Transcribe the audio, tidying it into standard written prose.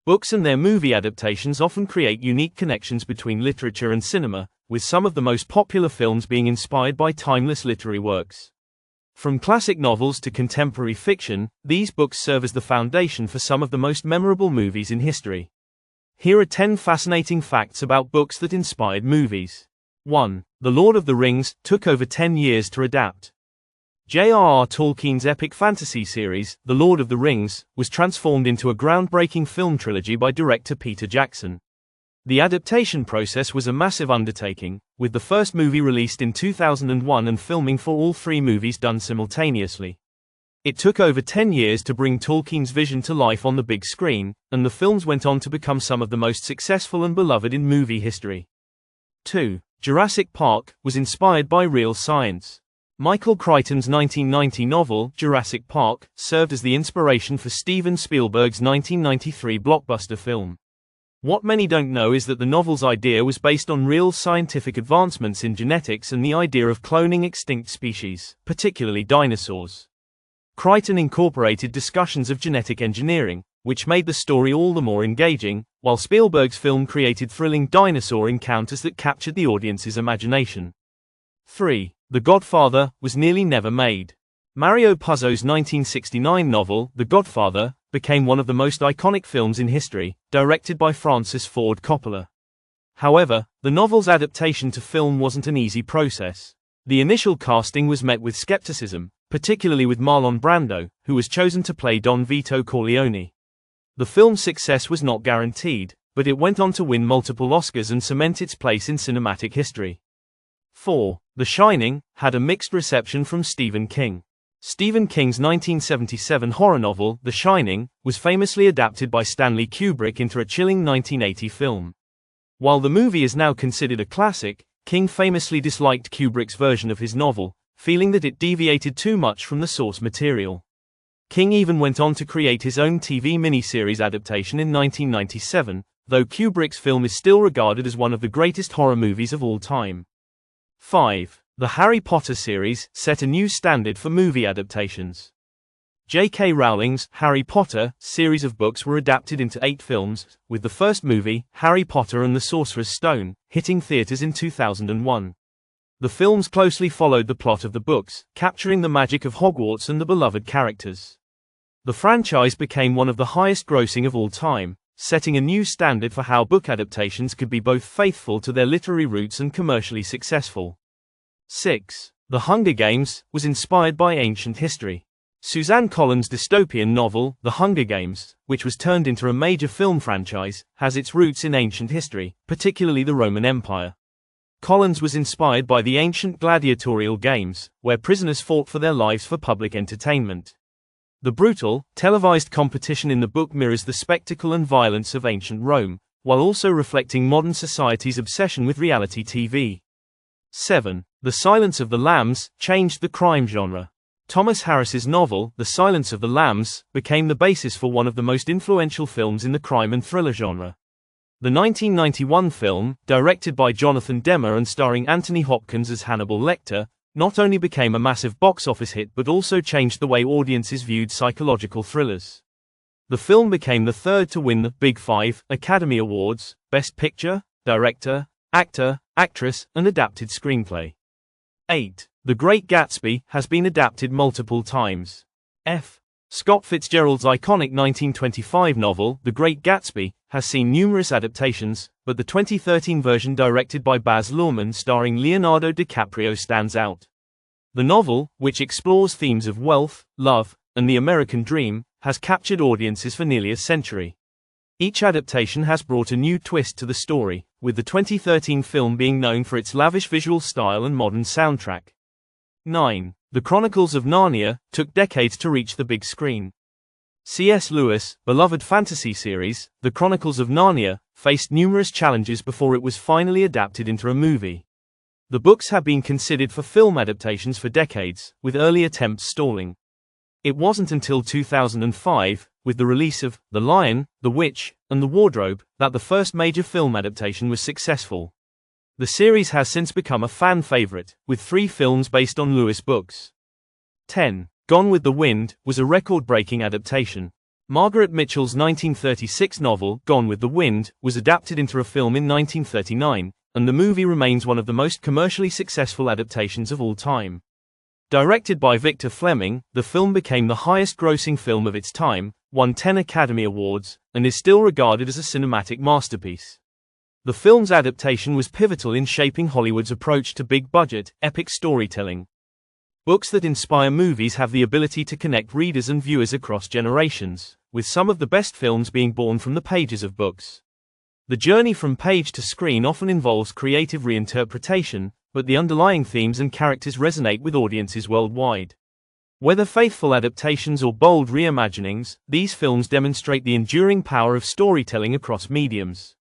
Books and their movie adaptations often create unique connections between literature and cinema, with some of the most popular films being inspired by timeless literary works. From classic novels to contemporary fiction, these books serve as the foundation for some of the most memorable movies in history. Here are 10 fascinating facts about books that inspired movies. 1. The Lord of the Rings took over 10 years to adapt. J.R.R. Tolkien's epic fantasy series, The Lord of the Rings, was transformed into a groundbreaking film trilogy by director Peter Jackson. The adaptation process was a massive undertaking, with the first movie released in 2001 and filming for all 3 movies done simultaneously. It took over 10 years to bring Tolkien's vision to life on the big screen, and the films went on to become some of the most successful and beloved in movie history. 2. Jurassic Park was inspired by real science. Michael Crichton's 1990 novel, Jurassic Park, served as the inspiration for Steven Spielberg's 1993 blockbuster film. What many don't know is that the novel's idea was based on real scientific advancements in genetics and the idea of cloning extinct species, particularly dinosaurs. Crichton incorporated discussions of genetic engineering, which made the story all the more engaging, while Spielberg's film created thrilling dinosaur encounters that captured the audience's imagination. 3. The Godfather was nearly never made. Mario Puzo's 1969 novel, The Godfather, became one of the most iconic films in history, directed by Francis Ford Coppola. However, the novel's adaptation to film wasn't an easy process. The initial casting was met with skepticism, particularly with Marlon Brando, who was chosen to play Don Vito Corleone. The film's success was not guaranteed, but it went on to win multiple Oscars and cement its place in cinematic history. 4. The Shining had a mixed reception from Stephen King. Stephen King's 1977 horror novel, The Shining, was famously adapted by Stanley Kubrick into a chilling 1980 film. While the movie is now considered a classic, King famously disliked Kubrick's version of his novel, feeling that it deviated too much from the source material. King even went on to create his own TV miniseries adaptation in 1997, though Kubrick's film is still regarded as one of the greatest horror movies of all time. 5. The Harry Potter series set a new standard for movie adaptations. J.K. Rowling's Harry Potter series of books were adapted into 8 films, with the first movie, Harry Potter and the Sorcerer's Stone, hitting theaters in 2001. The films closely followed the plot of the books, capturing the magic of Hogwarts and the beloved characters. The franchise became one of the highest-grossing of all time, setting a new standard for how book adaptations could be both faithful to their literary roots and commercially successful. 6. The Hunger Games was inspired by ancient history. Suzanne Collins' dystopian novel, The Hunger Games, which was turned into a major film franchise, has its roots in ancient history, particularly the Roman Empire. Collins was inspired by the ancient gladiatorial games, where prisoners fought for their lives for public entertainment. The brutal, televised competition in the book mirrors the spectacle and violence of ancient Rome, while also reflecting modern society's obsession with reality TV. 7. The Silence of the Lambs changed the crime genre. Thomas Harris's novel, The Silence of the Lambs, became the basis for one of the most influential films in the crime and thriller genre. The 1991 film, directed by Jonathan Demme and starring Anthony Hopkins as Hannibal Lecter, not only became a massive box office hit but also changed the way audiences viewed psychological thrillers. The film became the third to win the Big Five Academy Awards: Best Picture, Director, Actor, Actress, and Adapted Screenplay. 8. The Great Gatsby has been adapted multiple times. F. Scott Fitzgerald's iconic 1925 novel, The Great Gatsby, has seen numerous adaptations, but the 2013 version directed by Baz Luhrmann starring Leonardo DiCaprio stands out. The novel, which explores themes of wealth, love, and the American dream, has captured audiences for nearly a century. Each adaptation has brought a new twist to the story, with the 2013 film being known for its lavish visual style and modern soundtrack. 9. The Chronicles of Narnia took decades to reach the big screen. C.S. Lewis' beloved fantasy series, The Chronicles of Narnia, faced numerous challenges before it was finally adapted into a movie. The books have been considered for film adaptations for decades, with early attempts stalling. It wasn't until 2005, with the release of The Lion, the Witch, and the Wardrobe, that the first major film adaptation was successful. The series has since become a fan favorite, with 3 films based on Lewis books. 10. Gone with the Wind was a record-breaking adaptation. Margaret Mitchell's 1936 novel, Gone with the Wind, was adapted into a film in 1939, and the movie remains one of the most commercially successful adaptations of all time. Directed by Victor Fleming, the film became the highest-grossing film of its time, won 10 Academy Awards, and is still regarded as a cinematic masterpiece. The film's adaptation was pivotal in shaping Hollywood's approach to big-budget, epic storytelling. Books that inspire movies have the ability to connect readers and viewers across generations, with some of the best films being born from the pages of books. The journey from page to screen often involves creative reinterpretation, but the underlying themes and characters resonate with audiences worldwide. Whether faithful adaptations or bold reimaginings, these films demonstrate the enduring power of storytelling across mediums.